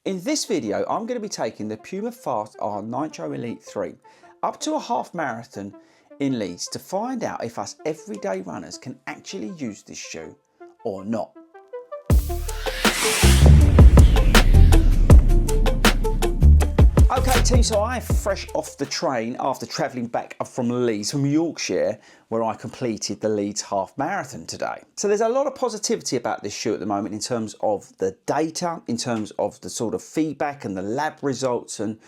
In this video, I'm going to be taking the PUMA FAST-R NITRO ELITE 3 up to a half marathon in Leeds to find out if us everyday runners can actually use this shoe or not. Okay team, so I'm fresh off the train after travelling back from Leeds, from Yorkshire, where I completed the Leeds half marathon today. So there's a lot of positivity about this shoe at the moment in terms of the data, in terms of the sort of feedback and the lab results and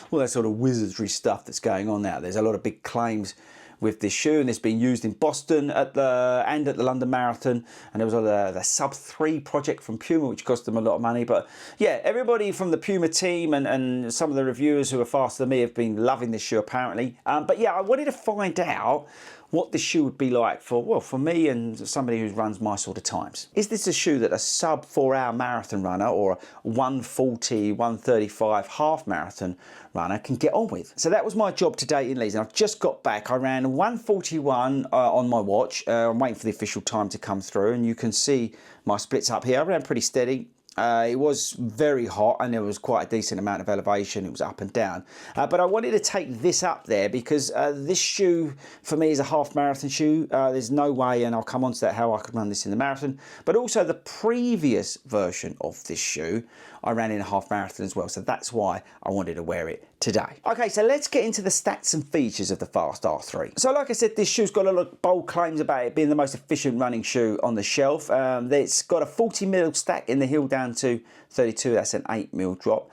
all that sort of wizardry stuff that's going on now. There's a lot of big claims with this shoe, and it's been used in Boston at the London Marathon, and there was the Sub 3 project from Puma, which cost them a lot of money. But yeah, everybody from the Puma team and some of the reviewers who are faster than me have been loving this shoe apparently. But yeah, I wanted to find out what this shoe would be like for me and somebody who runs my sort of times. Is this a shoe that a sub 4-hour marathon runner or a 140, 135 half marathon runner can get on with? So that was my job today in Leeds, and I've just got back. I ran 141 on my watch. I'm waiting for the official time to come through, and you can see my splits up here. I ran pretty steady. It was very hot and there was quite a decent amount of elevation. It was up and down, but I wanted to take this up there because this shoe for me is a half marathon shoe. There's no way, and I'll come on to that, how I could run this in the marathon. But also the previous version of this shoe I ran in a half marathon as well, so that's why I wanted to wear it today. Okay, so let's get into the stats and features of the FAST-R 3. So like I said, this shoe's got a lot of bold claims about it being the most efficient running shoe on the shelf. It's got a 40mm stack in the heel down to 32, that's an 8mm drop.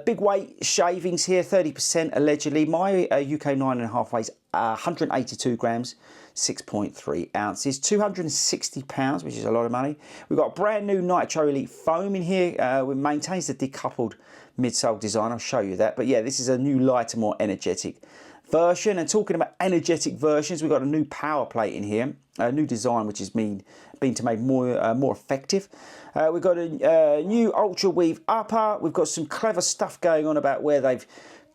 Big weight shavings here, 30% allegedly. My UK 9.5 weighs 182 grams, 6.3 ounces, 260 pounds, which is a lot of money. We've got a brand new Nitro Elite foam in here. It maintains the decoupled midsole design, I'll show you that. But yeah, this is a new lighter, more energetic version. And talking about energetic versions, we've got a new power plate in here, a new design which has been to make more effective. We've got a new ultra weave upper. We've got some clever stuff going on about where they've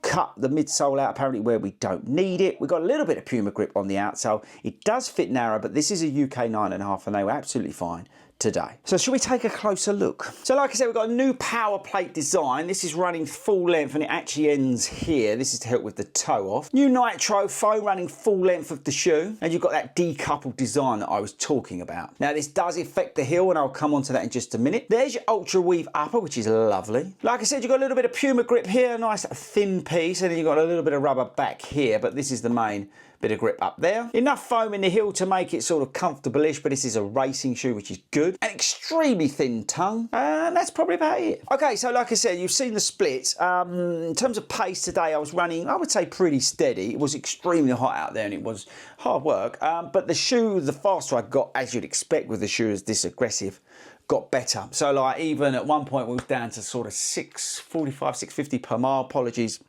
cut the midsole out apparently where we don't need it. We've got a little bit of Puma grip on the outsole. It does fit narrow, but this is a UK 9.5 and they were absolutely fine today. So should we take a closer look? So like I said, we've got a new power plate design. This is running full length and it actually ends here. This is to help with the toe off. New Nitro foam running full length of the shoe, and you've got that decoupled design that I was talking about. Now this does affect the heel, and I'll come on to that in just a minute. There's your ultra weave upper, which is lovely. Like I said, you've got a little bit of Puma grip here, a nice thin piece, and then you've got a little bit of rubber back here, but this is the main bit of grip up there. Enough foam in the heel to make it sort of comfortable-ish, but this is a racing shoe, which is good. An extremely thin tongue, and that's probably about it. Okay, so like I said, you've seen the splits. In terms of pace today, I was running, I would say, pretty steady. It was extremely hot out there and it was hard work, but the shoe, the faster I got, as you'd expect with the shoe as this aggressive, got better. So like even at one point we was down to sort of 645, 650 per mile. Apologies,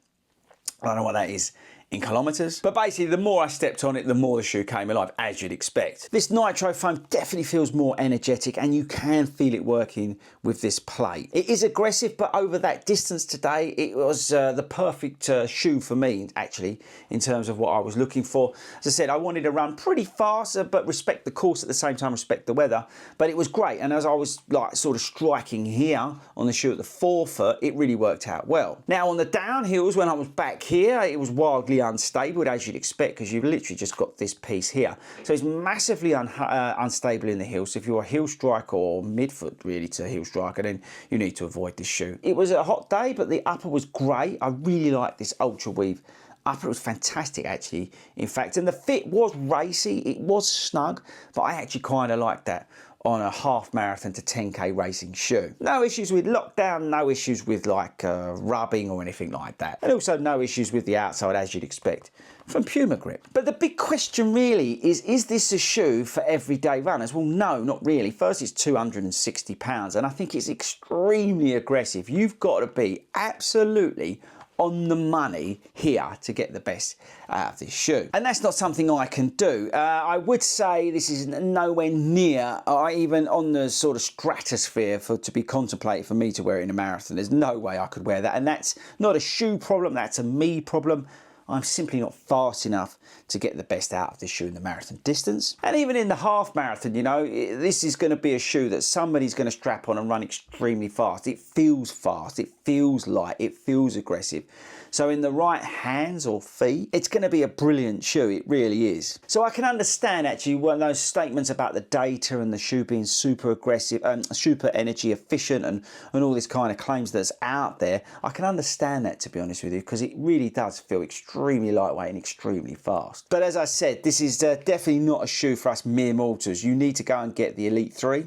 I don't know what that is in kilometers, but basically the more I stepped on it, the more the shoe came alive, as you'd expect. This Nitro foam definitely feels more energetic, and you can feel it working with this plate. It is aggressive, but over that distance today, it was the perfect shoe for me, actually, in terms of what I was looking for. As I said, I wanted to run pretty fast, but respect the course at the same time, respect the weather. But it was great, and as I was like sort of striking here on the shoe at the forefoot, it really worked out well. Now on the downhills, when I was back here, it was wildly unstable, as you'd expect, because you've literally just got this piece here. So it's massively unstable in the heel. So if you're a heel striker or midfoot really to heel striker, then you need to avoid this shoe. It was a hot day, but the upper was great. I really like this ultra weave upper. It was fantastic actually, in fact, and the fit was racy. It was snug, but I actually kind of like that on a half marathon to 10k racing shoe. No issues with lockdown, no issues with like rubbing or anything like that. And also no issues with the outside, as you'd expect from Puma grip. But the big question really is this a shoe for everyday runners? Well, no, not really. First, it's 260 pounds, and I think it's extremely aggressive. You've got to be absolutely on the money here to get the best out of this shoe, and that's not something I can do. I would say this is nowhere near even on the sort of stratosphere to be contemplated for me to wear it in a marathon. There's no way I could wear that, and that's not a shoe problem, that's a me problem. I'm simply not fast enough to get the best out of this shoe in the marathon distance. And even in the half marathon, you know, this is going to be a shoe that somebody's going to strap on and run extremely fast. It feels fast, it feels light, it feels aggressive. So in the right hands or feet, it's going to be a brilliant shoe, it really is. So I can understand actually one of those statements about the data and the shoe being super aggressive, super energy efficient and all this kind of claims that's out there. I can understand that, to be honest with you, because it really does feel extremely lightweight and extremely fast. But as I said, this is definitely not a shoe for us mere mortals. You need to go and get the Elite 3.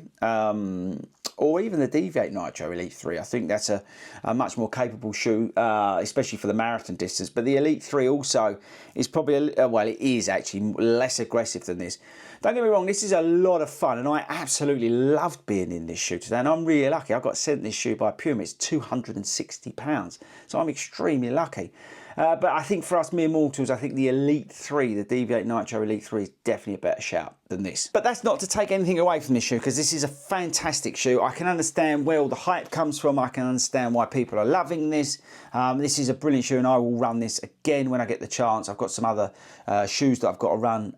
Or even the Deviate Nitro Elite 3. I think that's a much more capable shoe, especially for the marathon distance. But the Elite 3 also is probably, well, it is actually less aggressive than this. Don't get me wrong, this is a lot of fun, and I absolutely loved being in this shoe today, and I'm really lucky. I got sent this shoe by PUMA. It's £260, so I'm extremely lucky. But I think for us mere mortals, I think the Elite 3, the Deviate Nitro Elite 3 is definitely a better shout than this. But that's not to take anything away from this shoe, because this is a fantastic shoe. I can understand where all the hype comes from. I can understand why people are loving this. This is a brilliant shoe, and I will run this again when I get the chance. I've got some other shoes that I've got to run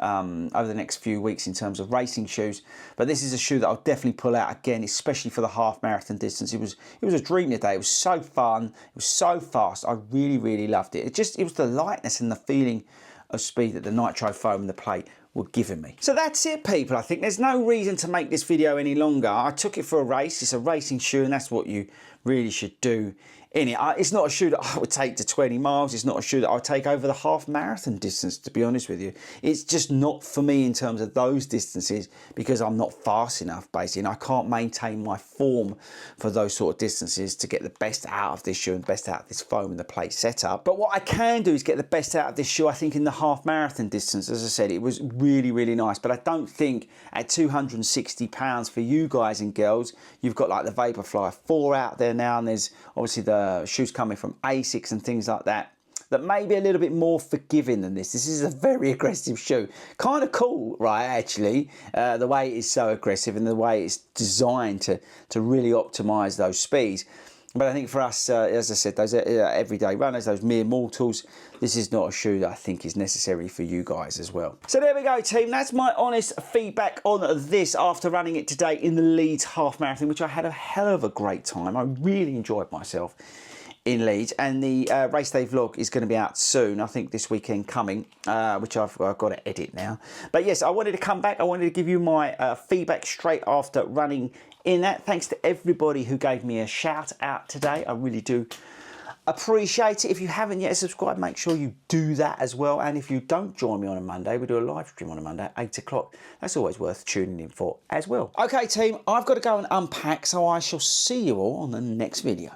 over the next few weeks in terms of racing shoes. But this is a shoe that I'll definitely pull out again, especially for the half marathon distance. It was a dream today. It was so fun. It was so fast. I really, really loved it. It was the lightness and the feeling of speed that the nitro foam and the plate were giving me. So that's it, people. I think there's no reason to make this video any longer. I took it for a race. It's a racing shoe, and that's what you really should do in it. It's not a shoe that I would take to 20 miles. It's not a shoe that I would take over the half marathon distance, to be honest with you. It's just not for me in terms of those distances, because I'm not fast enough, basically, and I can't maintain my form for those sort of distances to get the best out of this shoe and the best out of this foam and the plate setup. But what I can do is get the best out of this shoe, I think, in the half marathon distance. As I said, it was really, really nice, but I don't think at £260 for you guys and girls, you've got like the Vaporfly 4 out there now, and there's obviously the shoes coming from Asics and things like that may be a little bit more forgiving than this. This is a very aggressive shoe. Kind of cool, right, actually, the way it is so aggressive and the way it's designed to really optimise those speeds. But I think for us, as I said, those everyday runners, those mere mortals, this is not a shoe that I think is necessary for you guys as well. So there we go, team. That's my honest feedback on this after running it today in the Leeds Half Marathon, which I had a hell of a great time. I really enjoyed myself in Leeds, and the race day vlog is going to be out soon, I think this weekend coming, which I've got to edit now. But yes, I wanted to come back. I wanted to give you my feedback straight after running in that. Thanks to everybody who gave me a shout out today. I really do appreciate it. If you haven't yet subscribed, make sure you do that as well. And if you don't join me on a Monday, we do a live stream on a Monday at 8 o'clock. That's always worth tuning in for as well. Okay, team, I've got to go and unpack, so I shall see you all on the next video.